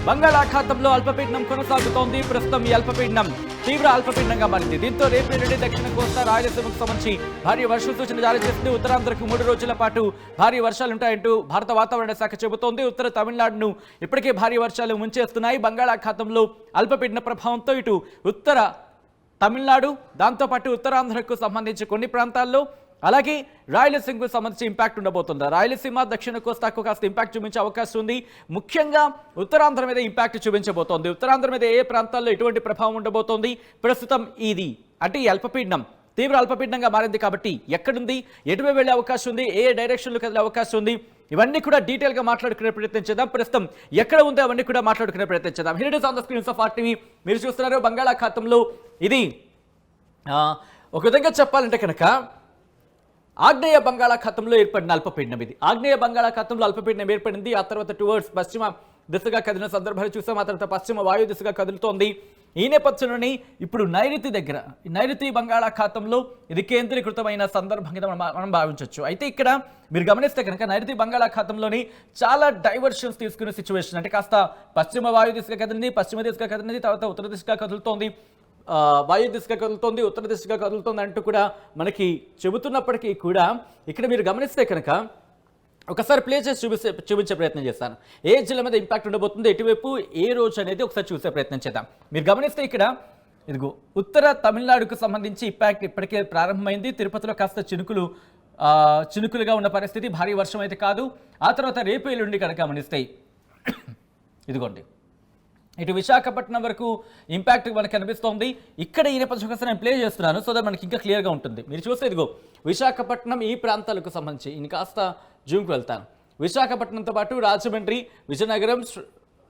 బంగాళాఖాతంలో అల్పపీడనం కొనసాగుతోంది. ప్రస్తుతం ఈ అల్పపీడనం తీవ్ర అల్పపీడనంగా మారింది. దీంతో రేపు నుండి దక్షిణ కోస్తా రాయలసీమకు సంబంధించి భారీ వర్ష సూచన జారీ చేసింది. ఉత్తరాంధ్రకు 3 రోజుల పాటు భారీ వర్షాలుంటాయంటూ భారత వాతావరణ శాఖ చెబుతోంది. ఉత్తర తమిళనాడును ఇప్పటికే భారీ వర్షాలు ముంచేస్తున్నాయి. బంగాళాఖాతంలో అల్పపీడన ప్రభావంతో ఇటు ఉత్తర తమిళనాడు దాంతోపాటు ఉత్తరాంధ్రకు సంబంధించి కొన్ని ప్రాంతాల్లో అలాగే రాయలసీమకు సంబంధించి ఇంపాక్ట్ ఉండబోతుంది. రాయలసీమ దక్షిణ కోస్తాకు కాస్త ఇంపాక్ట్ చూపించే అవకాశం ఉంది. ముఖ్యంగా ఉత్తరాంధ్ర మీద ఇంపాక్ట్ చూపించబోతోంది. ఉత్తరాంధ్ర మీద ఏ ప్రాంతాల్లో ఎటువంటి ప్రభావం ఉండబోతోంది, ప్రస్తుతం ఇది అంటే ఈ అల్పపీడనం తీవ్ర అల్పపీడనంగా మారింది కాబట్టి ఎక్కడుంది, ఎటువైపు వెళ్ళే అవకాశం ఉంది, ఏ డైరెక్షన్లో కదిలే అవకాశం ఉంది, ఇవన్నీ కూడా డీటెయిల్గా మాట్లాడుకునే ప్రయత్నం చేద్దాం. ప్రస్తుతం ఎక్కడ ఉందో అవన్నీ కూడా మాట్లాడుకునే ప్రయత్నం చేద్దాం. Here it is on the screens of RTV. మీరు చూస్తున్నారు బంగాళాఖాతంలో ఇది ఒక విధంగా చెప్పాలంటే కనుక ఆగ్నేయ బంగాళాఖాతంలో ఏర్పడిన అల్పపీడనం ఇది. ఆగ్నేయ బంగాళాఖాతంలో అల్పపీడనం ఏర్పడింది. ఆ తర్వాత టువర్డ్స్ పశ్చిమ దిశగా కదిలిన సందర్భాలు చూసాం. ఆ తర్వాత పశ్చిమ వాయు దిశగా కదులుతోంది. ఈ నేపథ్యంలోనే ఇప్పుడు నైరుతి బంగాళాఖాతంలో ఇది కేంద్రీకృతమైన సందర్భం కింద మనం భావించవచ్చు. అయితే ఇక్కడ మీరు గమనిస్తే కనుక నైరుతి బంగాళాఖాతంలోని చాలా డైవర్షన్స్ తీసుకునే సిచ్యువేషన్, అంటే కాస్త పశ్చిమ వాయు దిశగా కదిలింది, పశ్చిమ దిశగా కదిలింది, తర్వాత ఉత్తర దిశగా కదులుతోంది, వాయు దిశగా కదులుతోంది, ఉత్తర దిశగా కదులుతోంది అంటూ కూడా మనకి చెబుతున్నప్పటికీ కూడా ఇక్కడ మీరు గమనిస్తే కనుక ఒకసారి ప్లే చేసి చూపించే ప్రయత్నం చేస్తాను. ఏ జిల్లా మీద ఇంపాక్ట్ ఉండబోతుంది, ఎటువైపు ఏ రోజు అనేది ఒకసారి చూసే ప్రయత్నం చేద్దాం. మీరు గమనిస్తే ఇక్కడ ఇదిగో ఉత్తర తమిళనాడుకు సంబంధించి ఇంపాక్ట్ ఇప్పటికే ప్రారంభమైంది. తిరుపతిలో కాస్త చినుకులుగా ఉన్న పరిస్థితి, భారీ వర్షం అయితే కాదు. ఆ తర్వాత రేపు ఎల్లుండి కనుక గమనిస్తే ఇదిగోండి ఇటు విశాఖపట్నం వరకు ఇంపాక్ట్ మనకు కనిపిస్తోంది. ఇక్కడ ఈ నేపథ్యం ఒకసారి నేను ప్లే చేస్తున్నాను సో దట్ మనకి ఇంకా క్లియర్గా ఉంటుంది. మీరు చూస్తే ఇదిగో విశాఖపట్నం ఈ ప్రాంతాలకు సంబంధించి నేను కాస్త జూమ్కి వెళ్తాను. విశాఖపట్నంతో పాటు రాజమండ్రి, విజయనగరం,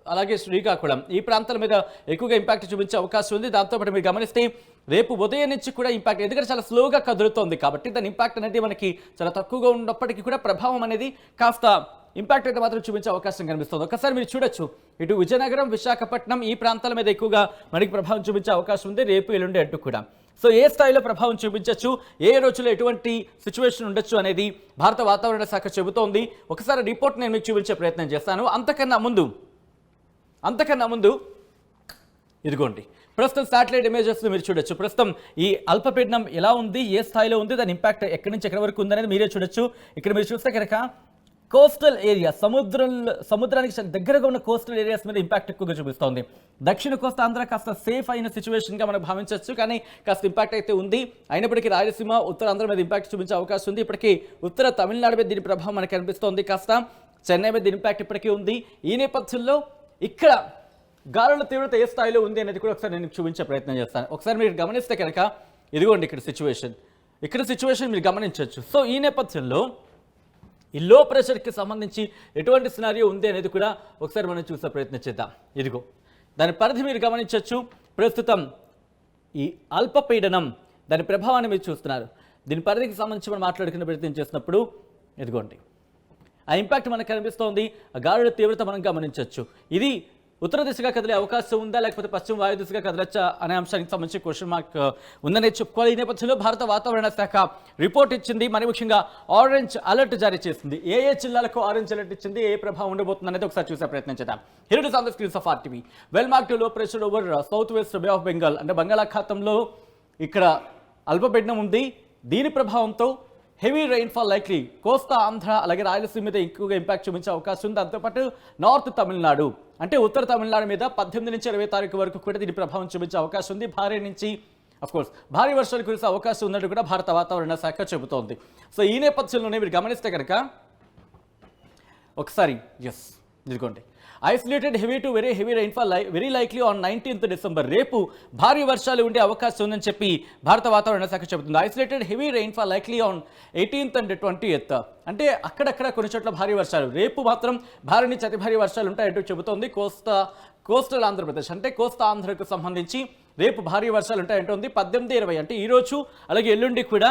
అలాగే శ్రీకాకుళం ఈ ప్రాంతాల మీద ఎక్కువగా ఇంపాక్ట్ చూపించే అవకాశం ఉంది. దాంతోపాటు మీరు గమనిస్తే రేపు ఉదయం నుంచి కూడా ఇంపాక్ట్, ఎందుకంటే చాలా స్లోగా కదులుతోంది కాబట్టి దాని ఇంపాక్ట్ అనేది మనకి చాలా తక్కువగా ఉన్నప్పటికీ కూడా ప్రభావం అనేది కాస్త ఇంపాక్ట్ అయితే మాత్రం చూపించే అవకాశం కనిపిస్తుంది. ఒకసారి మీరు చూడొచ్చు, ఇటు విజయనగరం, విశాఖపట్నం ఈ ప్రాంతాల మీద ఎక్కువగా మనకి ప్రభావం చూపించే అవకాశం ఉంది రేపు ఎల్లుండి అంటూ కూడా. సో ఏ స్థాయిలో ప్రభావం చూపించవచ్చు, ఏ రోజులో ఎటువంటి సిచ్యువేషన్ ఉండొచ్చు అనేది భారత వాతావరణ శాఖ చెబుతోంది. ఒకసారి రిపోర్ట్ నేను మీకు చూపించే ప్రయత్నం చేస్తాను. అంతకన్నా ముందు ఇదిగోండి ప్రస్తుతం శాటిలైట్ ఇమేజెస్ మీరు చూడొచ్చు. ప్రస్తుతం ఈ అల్పపీడనం ఎలా ఉంది, ఏ స్థాయిలో ఉంది, దాని ఇంపాక్ట్ ఎక్కడి నుంచి ఎక్కడి వరకు ఉందనేది మీరే చూడొచ్చు. ఇక్కడ మీరు చూస్తే కనుక కోస్టల్ ఏరియా, సముద్రానికి దగ్గరగా ఉన్న కోస్టల్ ఏరియాస్ మీద ఇంపాక్ట్ ఎక్కువగా చూపిస్తోంది. దక్షిణ కోస్తా ఆంధ్ర కాస్త సేఫ్ అయిన సిచ్యువేషన్గా మనం భావించవచ్చు, కానీ కాస్త ఇంపాక్ట్ అయితే ఉంది. అయినప్పటికీ రాయలసీమ, ఉత్తరాంధ్ర మీద ఇంపాక్ట్ చూపించే అవకాశం ఉంది. ఇప్పటికీ ఉత్తర తమిళనాడు మీద దీని ప్రభావం మనకు కనిపిస్తోంది. కాస్త చెన్నై మీద దీని ఇంపాక్ట్ ఇప్పటికీ ఉంది. ఈ నేపథ్యంలో ఇక్కడ గాలుల తీవ్రత ఏ స్థాయిలో ఉంది అనేది కూడా ఒకసారి నేను చూపించే ప్రయత్నం చేస్తాను. ఒకసారి మీరు గమనిస్తే కనుక ఇదిగోండి ఇక్కడ సిచ్యువేషన్ మీరు గమనించవచ్చు. సో ఈ నేపథ్యంలో ఈ లో ప్రెషర్కి సంబంధించి ఎటువంటి సినారియో ఉంది అనేది కూడా ఒకసారి మనం చూసే ప్రయత్నం చేద్దాం. ఇదిగో దాని పరిధి మీరు గమనించవచ్చు. ప్రస్తుతం ఈ అల్పపీడనం దాని ప్రభావాన్ని మీరు చూస్తున్నారు. దీని పరిధికి సంబంధించి మనం మాట్లాడుకునే ప్రయత్నం చేసినప్పుడు ఇదిగోండి ఆ ఇంపాక్ట్ మనకు కనిపిస్తోంది. ఆ గాలుల తీవ్రత మనం గమనించవచ్చు. ఇది ఉత్తర దిశగా కదిలే అవకాశం ఉందా, లేకపోతే పశ్చిమ వాయు దిశగా కదలచ్చా అనే అంశానికి సంబంధించి క్వశ్చన్ మార్క్ ఉందని చెప్పుకోవాలి. ఈ నేపథ్యంలో భారత వాతావరణ శాఖ రిపోర్ట్ ఇచ్చింది. మరి ముఖ్యంగా ఆరెంజ్ అలర్ట్ జారీ చేసింది. ఏ జిల్లాలకు ఆరెంజ్ అలర్ట్ ఇచ్చింది, ఏ ప్రభావం ఉండబోతుంది అనేది ఒకసారి చూసే ప్రయత్నం చేద్దాం. Here it is on the screens of RTV. Well marked low pressure over south west bay of Bengal, అంటే బంగాళాఖాతంలో ఇక్కడ అల్పపీడనం ఉంది. దీని ప్రభావంతో heavy rainfall likely Kosta Andhra అలాగే రాయలసీమ మీద ఎక్కువగా ఇంపాక్ట్ చూపించే అవకాశం ఉంది. దాంతోపాటు నార్త్ తమిళనాడు అంటే ఉత్తర తమిళనాడు మీద 18 నుంచి 20 తారీఖు వరకు కూడా దీని ప్రభావం చూపించే అవకాశం ఉంది. భారీ నుంచి భారీ వర్షాలు కురిసే అవకాశం ఉన్నట్టు కూడా భారత వాతావరణ శాఖ చెబుతోంది. సో ఈ నేపథ్యంలోనే మీరు గమనిస్తే కనుక ఒకసారి ఇదిగోండి isolated heavy to very heavy rainfall very likely on 19th December. రేపు భారీ వర్షాలు ఉండే అవకాశం ఉందని చెప్పి భారత వాతావరణ శాఖ చెబుతుంది. Isolated heavy rainfall likely on 18th and 20th. అంటే అక్కడక్కడ కొన్ని చోట్ల భారీ వర్షాలు, రేపు మాత్రం భారీ నుంచి అతి భారీ వర్షాలు ఉంటాయంటూ చెబుతోంది. కోస్టల్ ఆంధ్రప్రదేశ్ అంటే కోస్తా ఆంధ్రకు సంబంధించి రేపు భారీ వర్షాలు ఉంటాయంటుంది. 18, 20 అంటే ఈరోజు అలాగే ఎల్లుండి కూడా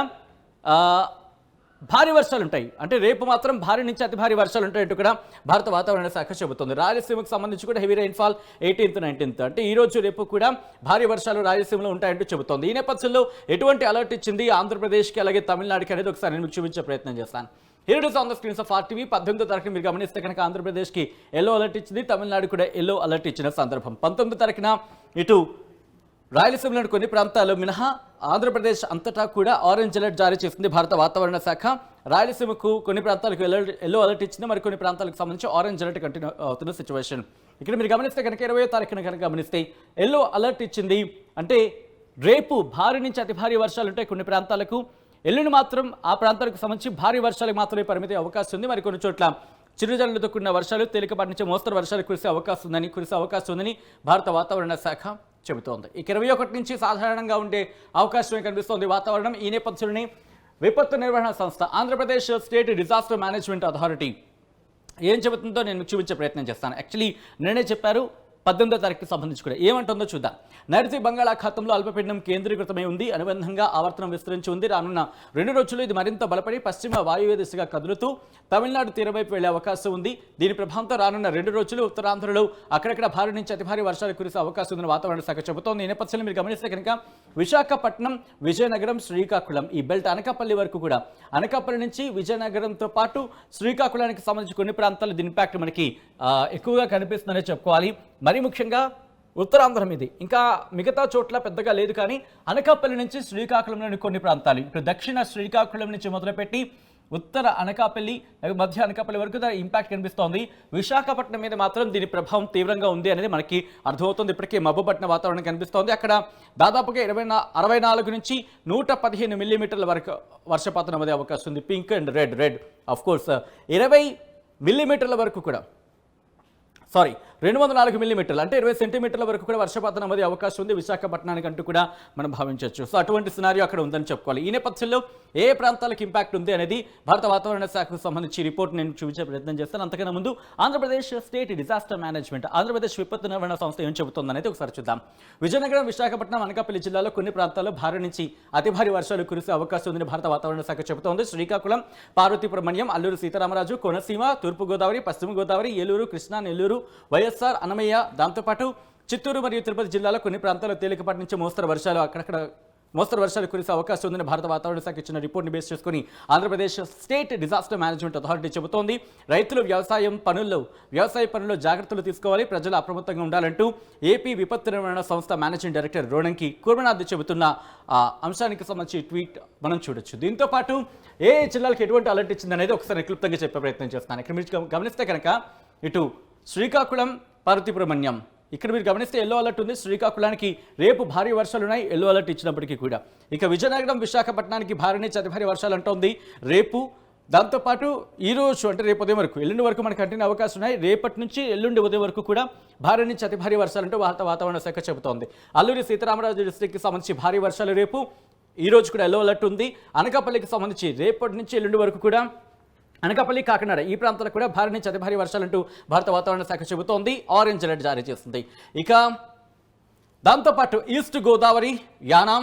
భారీ వర్షాలు ఉంటాయి. అంటే రేపు మాత్రం భారీ నుంచి అతి భారీ వర్షాలు ఉంటాయంటూ కూడా భారత వాతావరణ శాఖ చెబుతుంది. రాయలసీమకు సంబంధించి కూడా హెవీ రైన్ఫాల్ 18th, 19th అంటే ఈ రోజు రేపు కూడా భారీ వర్షాలు రాయలసీమలో ఉంటాయంటూ చెబుతోంది. ఈ నేపథ్యంలో ఎటువంటి అలర్ట్ ఇచ్చింది ఆంధ్రప్రదేశ్కి అలాగే తమిళనాడుకి అనేది ఒకసారి నేను చూపించే ప్రయత్నం చేస్తాను. Here it is on the screens of RTV. 18వ తారీఖున మీరు గమనిస్తే కనుక ఆంధ్రప్రదేశ్కి ఎల్లో అలర్ట్ ఇచ్చింది, తమిళనాడు కూడా ఎల్లో అలర్ట్ ఇచ్చిన సందర్భం. 19వ తారీఖున ఇటు రాయలసీమలోని కొన్ని ప్రాంతాలు మినహా ఆంధ్రప్రదేశ్ అంతటా కూడా ఆరెంజ్ అలర్ట్ జారీ చేసింది భారత వాతావరణ శాఖ. రాయలసీమకు కొన్ని ప్రాంతాలకు ఎల్లో అలర్ట్ ఇచ్చింది, మరి కొన్ని ప్రాంతాలకు సంబంధించి ఆరెంజ్ అలర్ట్ కంటిన్యూ అవుతున్న సిచ్యువేషన్. ఇక్కడ మీరు గమనిస్తే కనుక 20వ తారీఖున కనుక గమనిస్తే ఎల్లో అలర్ట్ ఇచ్చింది. అంటే రేపు భారీ నుంచి అతి భారీ వర్షాలు ఉంటాయి కొన్ని ప్రాంతాలకు. ఎల్లుండి మాత్రం ఆ ప్రాంతాలకు సంబంధించి భారీ వర్షాలకు మాత్రమే పరిమితి అవకాశం ఉంది. మరి కొన్ని చోట్ల చిరుజల్లులతో కూడిన వర్షాలు, తేలికపాటి నుంచి మోస్తరు వర్షాలు కురిసే అవకాశం ఉందని భారత వాతావరణ శాఖ చెబుతోంది. ఇక 21 నుంచి సాధారణంగా ఉండే అవకాశమే కనిపిస్తోంది వాతావరణం. ఈ నేపథ్యంలోనే విపత్తు నిర్వహణ సంస్థ Andhra Pradesh state disaster management authority ఏం చెబుతుందో నేను మీకు చూపించే ప్రయత్నం చేస్తాను. యాక్చువల్లీ నేనే చెప్పారు 18వ తారీఖుకి సంబంధించి కూడా ఏమంటుందో చూద్దాం. నైరుతి బంగాళాఖాతంలో అల్పపీడనం కేంద్రీకృతమై ఉంది, అనుబంధంగా ఆవర్తనం విస్తరించి ఉంది. రానున్న 2 రోజులు ఇది మరింత బలపడి పశ్చిమ వాయువ్య దిశగా కదులుతూ తమిళనాడు తీరం వైపు వెళ్లే అవకాశం ఉంది. దీని ప్రభావంతో రానున్న 2 రోజులు ఉత్తరాంధ్రలో అక్కడక్కడ భారీ నుంచి అతి భారీ వర్షాలు కురిసే అవకాశం ఉందని వాతావరణ శాఖ చెబుతోంది. ఈ నేపథ్యంలో మీరు గమనిస్తే కనుక విశాఖపట్నం, విజయనగరం, శ్రీకాకుళం ఈ బెల్ట్ అనకాపల్లి వరకు కూడా, అనకాపల్లి నుంచి విజయనగరంతో పాటు శ్రీకాకుళానికి సంబంధించి కొన్ని ప్రాంతాలు దీని ఇంపాక్ట్ మనకి ఎక్కువగా కనిపిస్తుందనే చెప్పుకోవాలి. మరీ ముఖ్యంగా ఉత్తరాంధ్ర మీద ఇంకా మిగతా చోట్ల పెద్దగా లేదు, కానీ అనకాపల్లి నుంచి శ్రీకాకుళంలోని కొన్ని ప్రాంతాలు, ఇప్పుడు దక్షిణ శ్రీకాకుళం నుంచి మొదలుపెట్టి ఉత్తర అనకాపల్లి, మధ్య అనకాపల్లి వరకు దాని ఇంపాక్ట్ కనిపిస్తోంది. విశాఖపట్నం మీద మాత్రం దీని ప్రభావం తీవ్రంగా ఉంది అనేది మనకి అర్థమవుతుంది. ఇప్పటికే మబ్బుపట్టిన వాతావరణం కనిపిస్తోంది. అక్కడ దాదాపుగా 64 నుంచి 115 మిల్లీమీటర్ల వరకు వర్షపాతం నమోదే అవకాశం ఉంది. Pink and red of course 20 మిల్లీమీటర్ల వరకు కూడా 204 మిల్లీమీటర్లు అంటే 20 సెంటీమీటర్ల వరకు కూడా వర్షపాతం నమోదే అవకాశం ఉంది విశాఖపట్నానికి అంటూ కూడా మనం భావించవచ్చు. సో అటువంటి సినారియో అక్కడ ఉందని చెప్పుకోవాలి. ఈ నేపథ్యంలో ఏ ప్రాంతాలకు ఇంపాక్ట్ ఉంది అనేది భారత వాతావరణ శాఖకు సంబంధించి రిపోర్ట్ నేను చూపించే ప్రయత్నం చేస్తాను. అంతకన్నా ముందు Andhra Pradesh state disaster management, Andhra Pradesh విపత్తు నిర్వహణ సంస్థ ఏం చెబుతుంది అనేది ఒకసారి చూద్దాం. విజయనగరం, విశాఖపట్నం, అనకాపల్లి జిల్లాలో కొన్ని ప్రాంతాల్లో భారీ నుంచి అతి భారీ వర్షాలు కురిసే అవకాశం ఉందని భారత వాతావరణ శాఖ చెబుతోంది. శ్రీకాకుళం, పార్వతీపురమణ్యం, అల్లూరు సీతారామరాజు, కోనసీమ, తూర్పుగోదావరి, పశ్చిమ గోదావరి, ఏలూరు, కృష్ణా, నెల్లూరు, వైఎస్ఆర్, అన్నమయ్య, దాంతోపాటు చిత్తూరు మరియు తిరుపతి జిల్లాలో కొన్ని ప్రాంతాల్లో తేలికపాటి నుంచి మోస్తరు వర్షాలు కురిసే అవకాశం ఉందని భారత వాతావరణ శాఖ ఇచ్చిన రిపోర్ట్ని బేస్ చేసుకుని Andhra Pradesh state disaster management authority చెబుతోంది. రైతులు వ్యవసాయ పనుల్లో జాగ్రత్తలు తీసుకోవాలి, ప్రజలు అప్రమత్తంగా ఉండాలంటూ ఏపీ విపత్తు నిర్వహణ సంస్థ మేనేజింగ్ డైరెక్టర్ రోణంకి కూర్మనాథ్ చెబుతున్న అంశానికి సంబంధించి ట్వీట్ మనం చూడొచ్చు. దీంతో పాటు ఏ జిల్లాలకు ఎటువంటి అలర్ట్ ఇచ్చింది అనేది ఒకసారి క్లుప్తంగా చెప్పే ప్రయత్నం చేస్తాను. ఇక్కడ మీరు గమనిస్తే కనుక ఇటు శ్రీకాకుళం, పార్వతీపురమణ్యం ఇక్కడ మీరు గమనిస్తే ఎల్లో అలర్ట్ ఉంది. శ్రీకాకుళానికి రేపు భారీ వర్షాలు ఉన్నాయి ఎల్లో అలర్ట్ ఇచ్చినప్పటికీ కూడా. ఇక విజయనగరం, విశాఖపట్నానికి భారీ నుంచి అతి భారీ వర్షాలు అంటోంది రేపు. దాంతోపాటు ఈ రోజు అంటే రేపు ఉదయం వరకు, ఎల్లుండి వరకు మనకు కంటిన్యూ అవకాశం ఉన్నాయి. రేపటి నుంచి ఎల్లుండి ఉదయం వరకు కూడా భారీ నుంచి అతి భారీ వర్షాలంటూ భారత వాతావరణ శాఖ చెబుతోంది. అల్లూరి సీతారామరాజు డిస్ట్రిక్ట్కి సంబంధించి భారీ వర్షాలు రేపు, ఈ రోజు కూడా ఎల్లో అలర్ట్ ఉంది. అనకాపల్లికి సంబంధించి రేపటి నుంచి ఎల్లుండి వరకు కూడా అనకాపల్లి, కాకినాడ ఈ ప్రాంతాలకు కూడా భారీ నుంచి అతి భారీ వర్షాలంటూ భారత వాతావరణ శాఖ చెబుతోంది. ఆరెంజ్ అలర్ట్ జారీ చేస్తుంది. ఇక దాంతోపాటు ఈస్ట్ గోదావరి, యానాం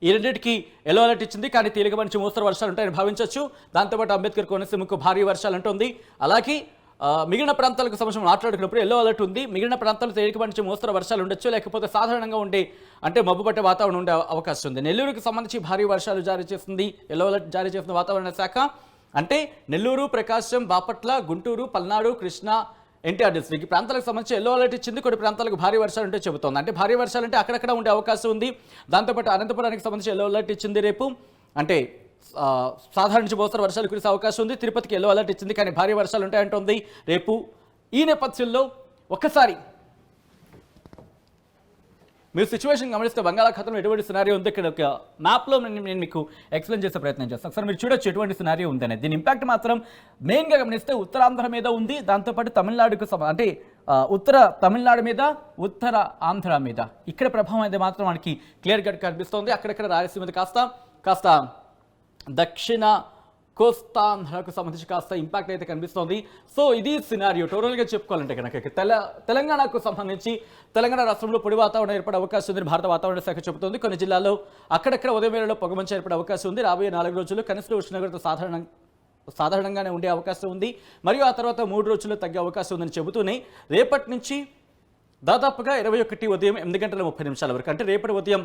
ఈ రెండింటికి ఎల్లో అలర్ట్ ఇచ్చింది, కానీ తేలికపాటి నుంచి మోస్తరు వర్షాలు ఉంటాయని భావించవచ్చు. దాంతోపాటు అంబేద్కర్ కోనసీమకు భారీ వర్షాలు అంటుంది. అలాగే మిగిలిన ప్రాంతాలకు సంబంధించి మాట్లాడుకున్నప్పుడు ఎల్లో అలర్ట్ ఉంది. మిగిలిన ప్రాంతాలు తేలికపాటి నుంచి మోస్తరు వర్షాలు ఉండొచ్చు, లేకపోతే సాధారణంగా ఉండే అంటే మబ్బు పట్టే వాతావరణం ఉండే అవకాశం ఉంది. నెల్లూరుకు సంబంధించి భారీ వర్షాలు జారీ చేస్తుంది ఎల్లో అలర్ట్ జారీ చేసిన వాతావరణ శాఖ. అంటే నెల్లూరు, ప్రకాశం, బాపట్ల, గుంటూరు, పల్నాడు, కృష్ణా, ఎన్టీఆర్ డిస్ట్రిక్ట్ ఈ ప్రాంతాలకు సంబంధించి ఎల్లో అలర్ట్ ఇచ్చింది. కొన్ని ప్రాంతాలకు భారీ వర్షాలు ఉంటే చెబుతోంది. అంటే భారీ వర్షాలు అంటే అక్కడక్కడ ఉండే అవకాశం ఉంది. దాంతోపాటు అనంతపురానికి సంబంధించి ఎల్లో అలర్ట్ ఇచ్చింది రేపు. అంటే సాధారణ నుంచి మోస్తరు వర్షాలు కురిసే అవకాశం ఉంది. తిరుపతికి ఎల్లో అలర్ట్ ఇచ్చింది, కానీ భారీ వర్షాలు ఉంటాయంటోంది రేపు. ఈ నేపథ్యంలో ఒక్కసారి మీరు సిచ్యువేషన్ గమనిస్తే బంగాళాఖాతంలో ఎటువంటి సినారియో ఉంది ఇక్కడ ఒక మ్యాప్లో నేను మీకు ఎక్స్ప్లెయిన్ చేసే ప్రయత్నం చేస్తాను. ఒకసారి మీరు చూడొచ్చు ఎటువంటి సినారియో ఉందనే. దీని ఇంపాక్ట్ మాత్రం మెయిన్గా గమనిస్తే ఉత్తరాంధ్ర మీద ఉంది, దాంతోపాటు తమిళనాడుకు అంటే ఉత్తర తమిళనాడు మీద, ఉత్తర ఆంధ్ర మీద ఇక్కడ ప్రభావం అయితే మాత్రం మనకి క్లియర్ కట్ కనిపిస్తోంది. అక్కడక్కడ రాయలసీమ మీద కాస్త దక్షిణ కోస్తాంధ్రకు సంబంధించి కాస్త ఇంపాక్ట్ అయితే కనిపిస్తోంది. సో ఇది సినారియో టోటల్గా చెప్పుకోవాలంటే కనుక తెలంగాణకు సంబంధించి తెలంగాణ రాష్ట్రంలో పొడి వాతావరణం ఏర్పడే అవకాశం ఉందని భారత వాతావరణ శాఖ చెబుతోంది. కొన్ని జిల్లాల్లో అక్కడక్కడ ఉదయం వేళలో పొగమంచు ఏర్పడే అవకాశం ఉంది. రాబోయే 4 రోజులు కనిష్ట ఉష్ణోగ్రత సాధారణంగానే ఉండే అవకాశం ఉంది. మరియు ఆ తర్వాత 3 రోజుల్లో తగ్గే అవకాశం ఉందని చెబుతూనే రేపటి నుంచి దాదాపుగా 21 ఉదయం 8 గంటల 30 నిమిషాల వరకు, అంటే రేపటి ఉదయం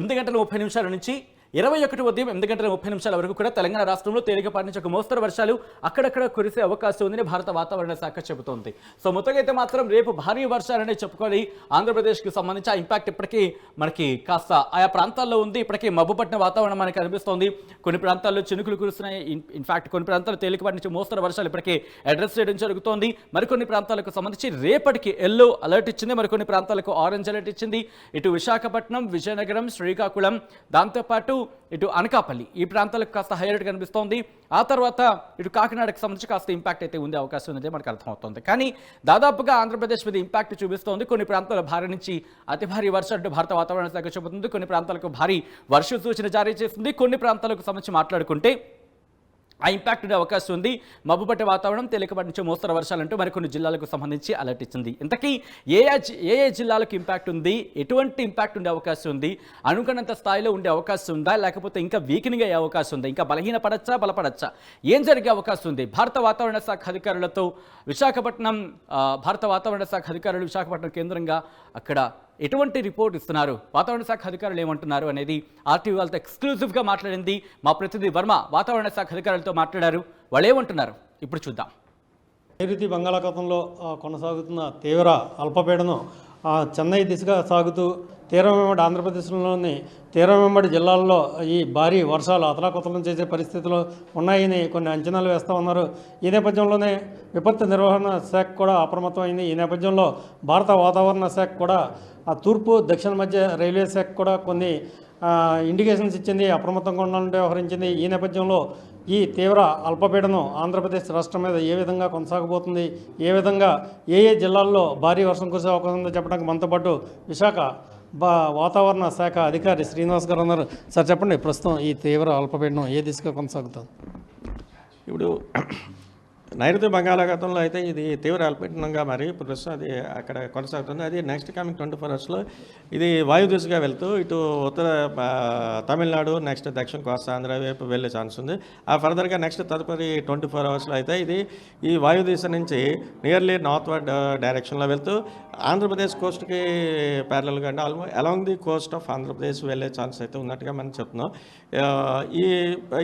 8 గంటల 30 నిమిషాల నుంచి 21 ఉదయం 8:30 వరకు కూడా తెలంగాణ రాష్ట్రంలో తేలికపాటి నుంచి ఒక మోస్తరు వర్షాలు అక్కడక్కడ కురిసే అవకాశం ఉందని భారత వాతావరణ శాఖ చెబుతోంది. సో మొత్తంగా అయితే మాత్రం రేపు భారీ వర్షాలనే చెప్పుకొని ఆంధ్రప్రదేశ్కి సంబంధించి ఆ ఇంపాక్ట్ ఇప్పటికీ మనకి కాస్త ఆయా ప్రాంతాల్లో ఉంది. ఇప్పటికీ మబ్బు పట్టిన వాతావరణం మనకి కనిపిస్తోంది. కొన్ని ప్రాంతాల్లో చినుకులు కురుస్తున్నాయి. ఇన్ఫాక్ట్ కొన్ని ప్రాంతాల్లో తేలికపాటి నుంచి మోస్తరు వర్షాలు ఇప్పటికీ అడ్రస్ చేయడం జరుగుతోంది. మరికొన్ని ప్రాంతాలకు సంబంధించి రేపటికి ఎల్లో అలర్ట్ ఇచ్చింది, మరికొన్ని ప్రాంతాలకు ఆరెంజ్ అలర్ట్ ఇచ్చింది. ఇటు విశాఖపట్నం, విజయనగరం, శ్రీకాకుళం, దాంతోపాటు ఇటు అనకాపల్లి ఈ ప్రాంతాలకు కాస్త హైలైట్ కనిపిస్తోంది. ఆ తర్వాత ఇటు కాకినాడకు సంబంధించి కాస్త ఇంపాక్ట్ అయితే ఉండే అవకాశం ఉందని మనకు అర్థమవుతుంది. కానీ దాదాపుగా ఆంధ్రప్రదేశ్ మీద ఇంపాక్ట్ చూపిస్తోంది. కొన్ని ప్రాంతాల భారీ నుంచి అతి భారీ వర్షాలు భారత వాతావరణ శాఖ చెబుతుంది. కొన్ని ప్రాంతాలకు భారీ వర్ష సూచన జారీ చేస్తుంది. కొన్ని ప్రాంతాలకు సంబంధించి మాట్లాడుకుంటే ఆ ఇంపాక్ట్ ఉండే అవకాశం ఉంది. మబ్బు పట్టే వాతావరణం, తేలికపాటి నుంచి మోస్తరు వర్షాలంటూ మరికొన్ని జిల్లాలకు సంబంధించి అలర్ట్ ఇచ్చింది. ఇంతకీ ఏ జిల్లాలకు ఇంపాక్ట్ ఉంది, ఎటువంటి ఇంపాక్ట్ ఉండే అవకాశం ఉంది, అనుకున్నంత స్థాయిలో ఉండే అవకాశం ఉందా, లేకపోతే ఇంకా వీకెనింగ్ అయ్యే అవకాశం ఉందా, ఇంకా బలహీనపడచ్చా, బలపడచ్చా, ఏం జరిగే అవకాశం ఉంది? భారత వాతావరణ శాఖ అధికారులతో భారత వాతావరణ శాఖ అధికారులు విశాఖపట్నం కేంద్రంగా అక్కడ ఎటువంటి రిపోర్ట్ ఇస్తున్నారు, వాతావరణ శాఖ అధికారులు ఏమంటున్నారు అనేది ఆర్టీవీ వాళ్ళతో ఎక్స్క్లూజివ్గా మాట్లాడింది మా ప్రతినిధి వర్మ. వాతావరణ శాఖ అధికారులతో మాట్లాడారు, వాళ్ళు ఏమంటున్నారు ఇప్పుడు చూద్దాం. నైరుతి బంగాళాఖాతంలో కొనసాగుతున్న తీవ్ర అల్పపీడనం చెన్నై దిశగా సాగుతూ తీరం వెంబడి ఆంధ్రప్రదేశ్లోని తీరం వెంబడి జిల్లాల్లో ఈ భారీ వర్షాలు అతలాకుతలం చేసే పరిస్థితులు ఉన్నాయని కొన్ని అంచనాలు వేస్తూ ఉన్నారు. ఈ నేపథ్యంలోనే విపత్తు నిర్వహణ శాఖ కూడా అప్రమత్తమైంది. ఈ నేపథ్యంలో భారత వాతావరణ శాఖ కూడా తూర్పు దక్షిణ మధ్య రైల్వే శాఖ కూడా కొన్ని ఇండికేషన్స్ ఇచ్చింది, అప్రమత్తంగా ఉండాలంటే వ్యవహరించింది. ఈ నేపథ్యంలో ఈ తీవ్ర అల్పపీడనం ఆంధ్రప్రదేశ్ రాష్ట్రం మీద ఏ విధంగా కొనసాగబోతుంది, ఏ విధంగా ఏ జిల్లాల్లో భారీ వర్షం కురిసే అవకాశం ఉందో చెప్పడానికి మనతో పాటు విశాఖ వాతావరణ శాఖ అధికారి శ్రీనివాస్ గారు ఉన్నారు. సార్ చెప్పండి, ప్రస్తుతం ఈ తీవ్ర అల్పపీడనం ఏ దిశగా కొనసాగుతుంది? ఇప్పుడు నైరుతి బంగాళాఖాతంలో అయితే ఇది తీవ్ర అల్పపీడనంగా మరి ప్రస్తుతం అది అక్కడ కొనసాగుతుంది. అది నెక్స్ట్ కమింగ్ 24 అవర్స్లో ఇది వాయు దిశగా వెళ్తూ ఇటు ఉత్తర తమిళనాడు, నెక్స్ట్ దక్షిణ కోస్తా ఆంధ్ర వైపు వెళ్ళే ఛాన్స్ ఉంది. ఆ ఫర్దర్గా నెక్స్ట్ తదుపరి 24 అవర్స్లో అయితే ఇది ఈ వాయు దిశ నుంచి నియర్లీ నార్త్ వర్డ్ డైరెక్షన్లో వెళ్తూ ఆంధ్రప్రదేశ్ కోస్ట్కి ప్యారలల్గా అంటే along the Coast of Andhra Pradesh వెళ్ళే ఛాన్స్ అయితే ఉన్నట్టుగా మనం చెప్తున్నాం.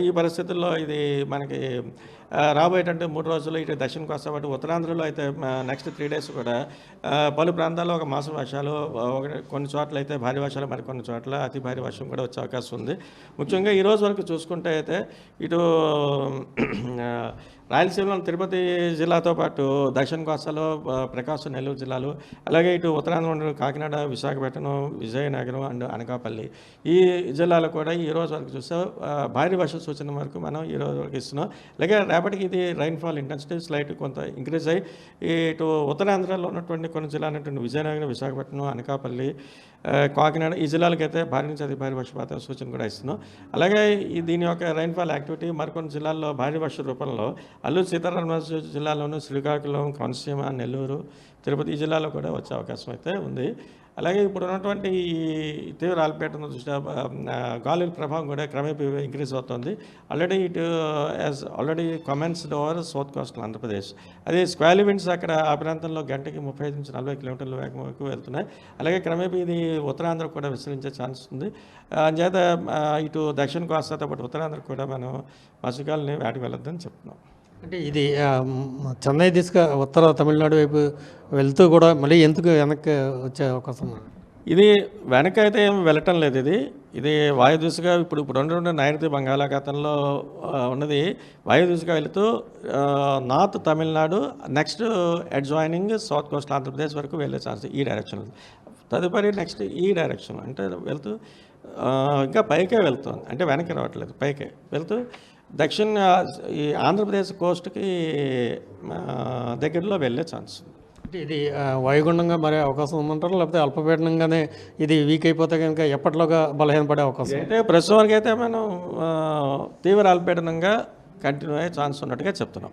ఈ పరిస్థితుల్లో ఇది మనకి రాబోయేటంటే 3 రోజులు ఇటు దక్షిణ కోస్తా పాటు ఉత్తరాంధ్రలో అయితే నెక్స్ట్ 3 డేస్ కూడా పలు ప్రాంతాల్లో ఒక మాసం వర్షాలు, కొన్ని చోట్ల అయితే భారీ వర్షాలు, మరికొన్ని చోట్ల అతి భారీ వర్షం కూడా వచ్చే అవకాశం ఉంది. ముఖ్యంగా ఈ రోజు వరకు చూసుకుంటే అయితే ఇటు రాయలసీమలో తిరుపతి జిల్లాతో పాటు దక్షిణ కోస్తాలో ప్రకాశం, నెల్లూరు జిల్లాలు, అలాగే ఇటు ఉత్తరాంధ్ర కాకినాడ, విశాఖపట్నం, విజయనగరం అండ్ అనకాపల్లి ఈ జిల్లాలో కూడా ఈ రోజు వరకు చూస్తే భారీ వర్ష సూచన వరకు మనం ఈ రోజు వరకు ఇస్తున్నాం. అలాగే రేపటికి ఇది రైన్ఫాల్ ఇంటెన్సిటీ స్లైట్ కొంత ఇంక్రీజ్ అయ్యి ఇటు ఉత్తరాంధ్రలో ఉన్నటువంటి కొన్ని జిల్లాలు ఉన్నటువంటి విజయనగరం, విశాఖపట్నం, అనకాపల్లి, కాకినాడ ఈ జిల్లాలకైతే భారీ నుంచి అతి భారీ వర్షపాత సూచన కూడా ఇస్తున్నాం. అలాగే దీని యొక్క రైన్ఫాల్ యాక్టివిటీ మరికొన్ని జిల్లాల్లో భారీ వర్ష రూపంలో అల్లూరు సీతారామరాజు జిల్లాలోనూ శ్రీకాకుళం, కోనసీమ, నెల్లూరు, తిరుపతి ఈ జిల్లాలో కూడా వచ్చే అవకాశం అయితే ఉంది. అలాగే ఇప్పుడు ఉన్నటువంటి ఈ తీవ్ర అల్పపీడనం దృష్ట్యా గాలుల ప్రభావం కూడా క్రమేపీ ఇంక్రీజ్ అవుతుంది. Already already commenced over south coastal Andhra Pradesh. అది స్క్వేల్ విండ్స్ అక్కడ ఆ ప్రాంతంలో గంటకి 35 నుంచి 40 కిలోమీటర్ల వేగం వరకు వెళ్తున్నాయి. అలాగే క్రమేపీ ఇది ఉత్తరాంధ్ర కూడా విస్తరించే ఛాన్స్ ఉంది. అంచేత ఇటు దక్షిణ కోస్తాతో పాటు ఉత్తరాంధ్ర కూడా మనం మత్స్యకారులని వేటకు వెళ్ళొద్దని చెప్తున్నాం. అంటే ఇది చెన్నై దిశగా ఉత్తర తమిళనాడు వైపు వెళ్తూ కూడా మళ్ళీ ఎందుకు వెనక్కి వచ్చే అవకాశం? ఇది వెనక అయితే ఏమి వెళ్ళటం లేదు. ఇది వాయు దిశగా ఇప్పుడు రెండు నైరుతి బంగాళాఖాతంలో ఉన్నది వాయు దిశగా వెళుతూ north Tamil Nadu, next adjoining south Coast Andhra Pradesh వరకు వెళ్ళే ఛాన్స్ ఈ డైరెక్షన్. తదుపరి నెక్స్ట్ ఈ డైరెక్షన్ అంటే వెళ్తూ ఇంకా పైకే వెళ్తుంది, అంటే వెనక్కి రావట్లేదు, పైకే వెళ్తూ దక్షిణ ఈ ఆంధ్రప్రదేశ్ కోస్ట్కి దగ్గరలో వెళ్ళే ఛాన్స్. అంటే ఇది వాయుగుండంగా మారే అవకాశం ఉందంటారు, లేకపోతే అల్పపీడనంగానే ఇది వీక్ అయిపోతే కనుక ఎప్పటిలోగా బలహీనపడే అవకాశం? అయితే ప్రస్తుతం వరకు అయితే మనం తీవ్ర అల్పపీడనంగా కంటిన్యూ అయ్యే ఛాన్స్ ఉన్నట్టుగా చెప్తున్నాం.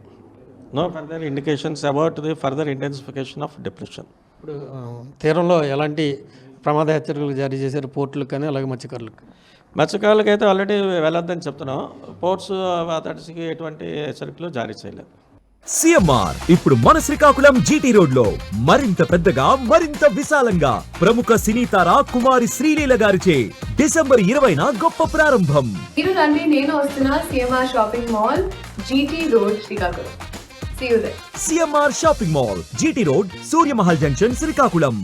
No further indications about the further intensification of depression. ఇప్పుడు తీరంలో ఎలాంటి ప్రమాద హెచ్చరికలు జారీ చేశారు పోర్టులకు కానీ అలాగే మత్స్యకారులకు? మత్స్యకారులకైతే ఆల్రెడీ వెళ్ళొద్దని చెప్తున్నాం. పోర్ట్స్ అథారిటీస్కి ఎటువంటి హెచ్చరికలు జారీ చేయలేదు. సిఎంఆర్ ఇప్పుడు మన శ్రీకాకుళం జీటీ రోడ్ లో మరింత పెద్దగా, మరింత విశాలంగా ప్రముఖ సినీ తార కుమారి శ్రీలీల గారిచే డిసెంబర్ 20న గొప్ప ప్రారంభం. మీరు రండి, నేను వస్తున్నా. CMR shopping mall, GT road, Srikakulam. See you there. CMR shopping mall, GT road, Surya Mahal junction, Srikakulam.